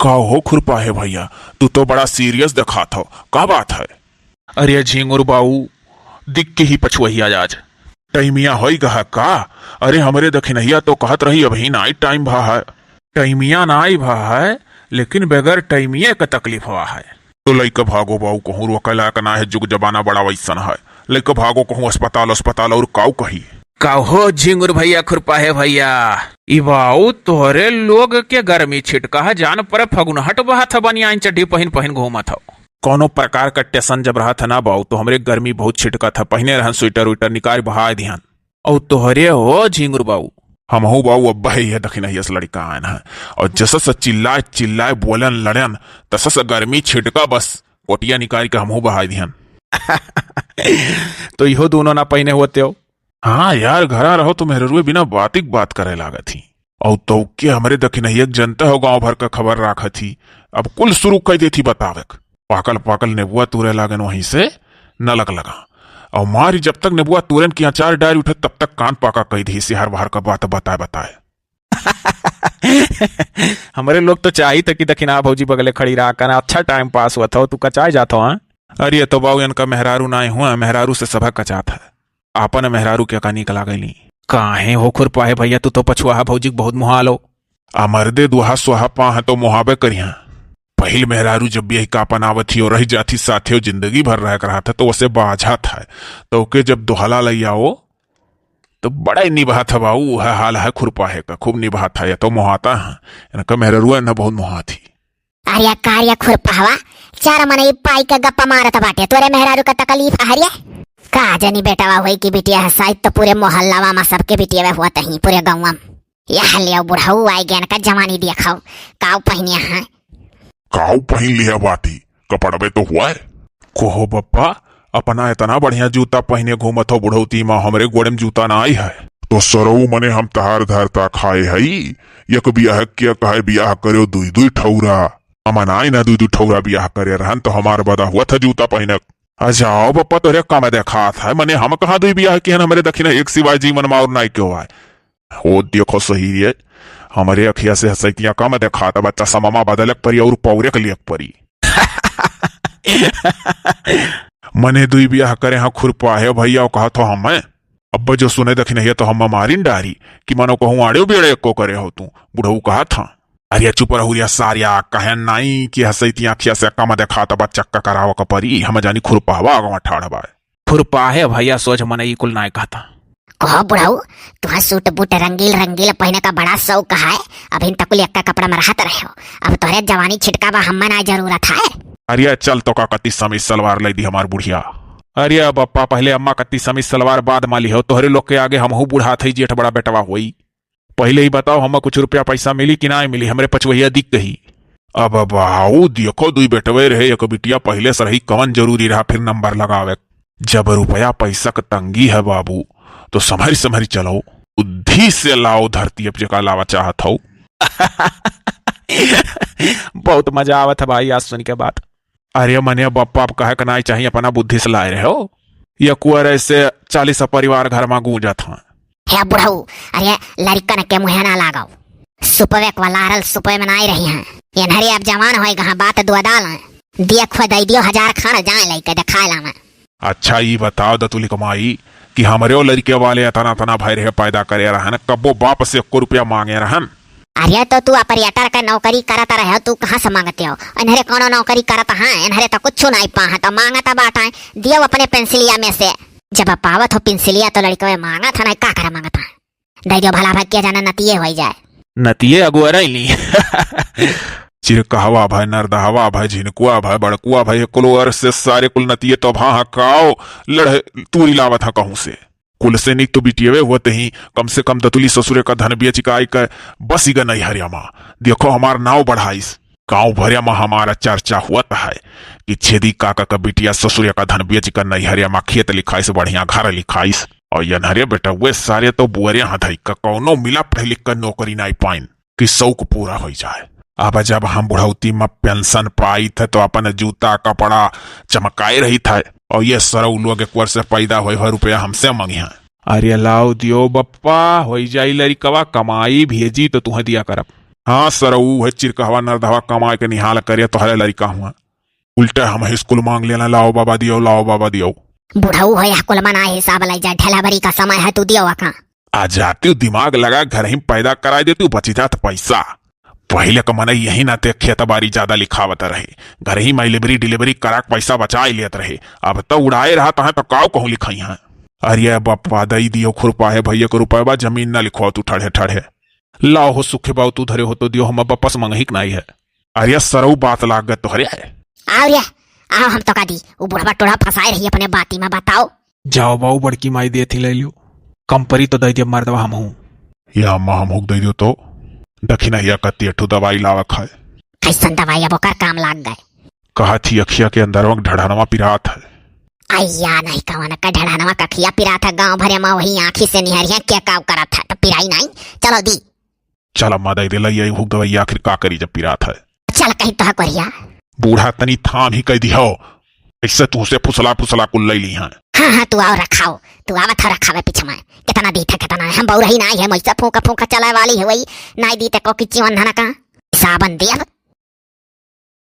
का हो खुरपा है भैया, तू तो बड़ा सीरियस दिखा था, का बात है? अरे झिंगुर बाऊ, दिख के ही पछुआ आज। टाइमिया होई गहा का? अरे हमरे दखिनहिया तो कहत रही अभी नाइट टाइम भा है। टाइमिया ना आई भा है, लेकिन बगैर टाइमिया का तकलीफ हुआ है। तो लइका भागो बाऊ कहूँ रोकला का ना है, जुग जमाना बड़ा वैसन है। लइका भागो कहूँ अस्पताल अस्पताल और काऊ कही। काहो झिंगुर भैया खुरपा है भैया, इबाऊ तोहरे लोग के गर्मी छिटका है, जान पर फगुनहट बहा था, बनिया चड्डी पहन पहन घूमा था। कोनो प्रकार का टेंशन जब रहा था ना बाऊ, तो हमरे गर्मी बहुत छिटका था, पहने रहन स्वेटर उइटर निकाल बहा ध्यान। और तोहरे हो झिंगुर बाऊ, हम हो बाऊ अब है दखिन लड़का आन है, और जैसा चिल्लाए चिल्लाए बोलन लड़न तसा गर्मी छिटका, बस कोटिया निकाल के हम हो बहा ध्यान। तो इहो दोनों ना पहने होते हो? हाँ यार, घरा रहो तो मेहरुए बिना बातिक बात करे लागा थी। और तो के हमरे दखिनहिया जनता हो गांव भर का खबर राखा थी, अब कुल शुरू कर देती बतावेक। पाकल पाकल नेबुआ तुरे लागन वहीं से नलक लगा, और मारी जब तक नेबुआ तुरन की अचार डाल उठे तब तक कान पाका कही दी से हर बाहर का बात बताए बताए। हमारे लोग तो चाहिए था कि दखिना भौजी बगले खड़ी रहा कर, अच्छा टाइम पास हुआ था, तू कचाए जाता हाँ? अरे तो बाऊ इनका मेहरारू ना हुआ, मेहरारू से सभा कचात है, आपन मेहरारू क्या का निकला गई। काहे हो खुरपा है भैया, तू तो पछुआ भौजी बहुत मुहालो। मर्दे दुहा सुहा पा है तो मुहाबे करिया। पहिल मेहरारू जब भी कापन आवत ही और रही जाती साथे हो जिंदगी भर रह रहा था, तो उसे बाझा था, तो ओके जब दोहला लई आओ तो बड़ा ही निभा था बाऊ। है हाल है खुरपा है का खूब निभा था, या तो मुहाता है इनका मेहरारू न बहुत मुहा थी। अरे कार्य खुरपावा, चार मन पाई का गप्पा मारत बाटे, तोरे मेहरारू का तकलीफ हरिया का जनी बेटावा हुई की बिटिया है, शायद तो पूरे मोहल्लावा में सबके बिटिया हुआ तही पूरे गाँव में। यह लिया बुढ़ऊ आई ज्ञान का जवानी दिखाओ, काव पहनिया है, काऊ पहन लिया बाटी कपड़बे तो हुआ है। कोहो बप्पा, अपना इतना बढ़िया जूता पहने घूमत हो बुढ़ौती माँ, हमरे गोड़े में जूता ना आई है। तो सरऊ मने हम तहार धरता खाए हई, यक बियाह क्या कहे बियाह करे दुई दुई ठौरा, अमन आई ना दुई दुई ठौरा बियाह करे रहन, तो हमार बदा हुआ था जूता पहने। जाओ बप्पा तोरे का मैं देखा था, मने हम कहा दुई बियाह किया हमरे दखिना एक सिवाय जीवन में और नाई क्यों आए। ओ देखो सही है, हमारे अखिया से हसैतिया का मैं देखा था, बच्चा सममा बदलक परी और पौरे के लिए परी। मने दुई बियाह करे हाँ खुरपा है भैया, कहा तो हम अब जो सुने दखिन है तो हम मारिन डारी कि मनो कहूँ आड़े बेड़े को करे हो तू, बुढ़ऊ कहा था। अरे चुप रहुरिया सारिया कहे नाई कि हसैतिया अखिया से कम देखा था बच्चा का कराव का परी, हम जानी खुरपावा आगवा ठाड़बा। खुरपा है भैया, सोच मन ई कुल नाय कहता। कहो बुढ़ऊ, तुम्हारा सूट बूट रंगील रंगील पहने का बड़ा शौक है, अभी तक एक कपड़ा में रहत रहे हो, अब तोरे जवानी छिटका बा हम ना जरूरत है। अरे चल तो का कत्ती समीज सलवार लै दी हमार बुढ़िया। अरे बप्पा पहले अम्मा कत्ती समीज सलवार बाद माली हो, तोहरे लोग के आगे हमहू बुढ़ा थी, जेठ बड़ा बेटवा हुई। पहले ही बताओ हम कुछ रुपया पैसा मिली कि ना मिली, हमरे पचवहिया दिख गई। अब बाऊ देखो दुई बेटवे रहे, एक बिटिया पहले से रही, कौन जरूरी रहा फिर नंबर लगावे। जब रुपया पैसा का तंगी है बाबू, तो संभरी संभरी चलो, बुद्धि से लाओ धरती अब जगह लावा चाहत हो। बहुत मजा आवत है भाई आज सुन के बात। अरे मने बप्पा आप कहे करना चाहिए, अपना बुद्धि से लाए रहे हो, या कुआर ऐसे 40 परिवार घर में गूंजा था। हे बुढ़ऊ, अरे लड़कन के मुँह ना लगाओ, सुपवे को लारल सुपवे में नहीं रही हैं, ये नहरी अब जवान होए गहा बात दुआ डाल है, दिया खुआ दई दियो 1000 खाना जाए लइके दिखाए ला मैं। अच्छा ये बताओ दतुली कमाई कि हमारे लड़के वाले तना तना भाई रहे पैदा करे रहन, कबो बाप से 1 रुपया मांगे रहन। अरे तो तू ऑपरेटर का नौकरी करता रहे, तू कहाँ से मांगते हो? इन्हरे कोनो नौकरी करता है, इन्हरे तो कुछ नहीं पा है, तो मांगता बाटा है, दियो अपने पेंसिलिया में से, जब पावत हो पेंसिलिया तो लड़के मांगा था ना, का कर मांगता है, दे दियो भला भाग के जाना नतिये हो जाए। नतिये अगुआ ली चिरकहवा भाई, नरदहवा भाई, झिनकुआ भाई, बड़कुआ भाई, कुल से सारे कुल नतिये तो भा काओ लड़े तूरी लावत है कहूँ से, कुल से निक तो बिटियवे होते ही, कम से कम दतुली ससुरे का धन बेच का कर बस ही नहीं हरिया माँ। देखो हमार नाव बढ़ाइस, गाँव भरिया में हमारा चर्चा हुआ है कि छेदी काका का बिटिया ससुरे का धन बेच कर नहीं हरिया माँ खेत लिखाइस, बढ़िया घर लिखाइस, और यनहरे बेटा वे सारे तो बुअरे हथई का कौनो मिला पढ़ लिख कर नौकरी नहीं पाइन कि शौक पूरा हो जाए। अब जब हम बुढ़ौती में पेंशन पाई थे तो अपन जूता कपड़ा चमकाए रही था, और ये सरऊ लोग 1 वर्ष से पैदा हो रुपया हमसे मंगी। अरे लाओ दियो बप्पा, हो जाई लड़कवा, कमाई भेजी तो तुम्हें दिया करब। हाँ सर ऊ है चिरकहवा नरधवा कमा के निहाल करे तोहरे लड़का हुआ उल्टा हम स्कूल मांग लेना लाओ बाबा दियो लाओ बाबा दियो। बुढ़ऊ हो या कुल मना हिसाब लाई जा ढेलाबरी का समय है तू दियो का। आ जाती दिमाग लगा घर ही पैदा करा देती बची जात पैसा। पहले का मन यही ना ते खेत बाड़ी ज्यादा लिखावत रहे घर ही में डिलीवरी करा के पैसा बचा लेत रहे। अब तो उड़ाए रहा तो काव कहूँ लिखाई है। अरे बापा दई दियो खुरपा है भैया को रुपया जमीन ना लिखो तू ठड़े ठड़े लाओ हो सुखे बाऊ तू धरे हो तो दियो हम वापस मंगही के नहीं है। अरे सरऊ बात लाग गए तोहरे है। आओ रे आओ हम तो का दी वो बुढ़वा टोढ़ा फंसाए रही अपने बाती में बताओ। जाओ बाऊ बड़की माई दे थी ले लियो कंपरी तो दे दियो मर्दवा हम हूँ या अम्मा हम दे दियो तो दखी नहीं कत्ती अठू दवाई लावा खाए। कैसन दवाई अब ओकर काम लाग गए। कहा थी अखिया के अंदर ढढ़ानवा पिरात है। अय्या नहीं कवन का ढढ़ानवा कखिया पिरा था गांव भरे में वही आंखी से निहरिया क्या काव करा था तो पिराई नहीं। चलो दी चल अम्मा दे दे यही हुक दवाई आखिर का करी जब पिरात है। चल कहीं तो करिया बूढ़ा तनी थाम ही कह दियो इससे तू से फुसला फुसला कुल ले ली है। हाँ हाँ तू आओ रखाओ तू आवत है रखावे पीछे में कितना दी था कितना हम बहु रही नहीं है मुझसे फूका फूका चलाए वाली है वही नहीं दी ते को किच्ची वंधना का साबन दिया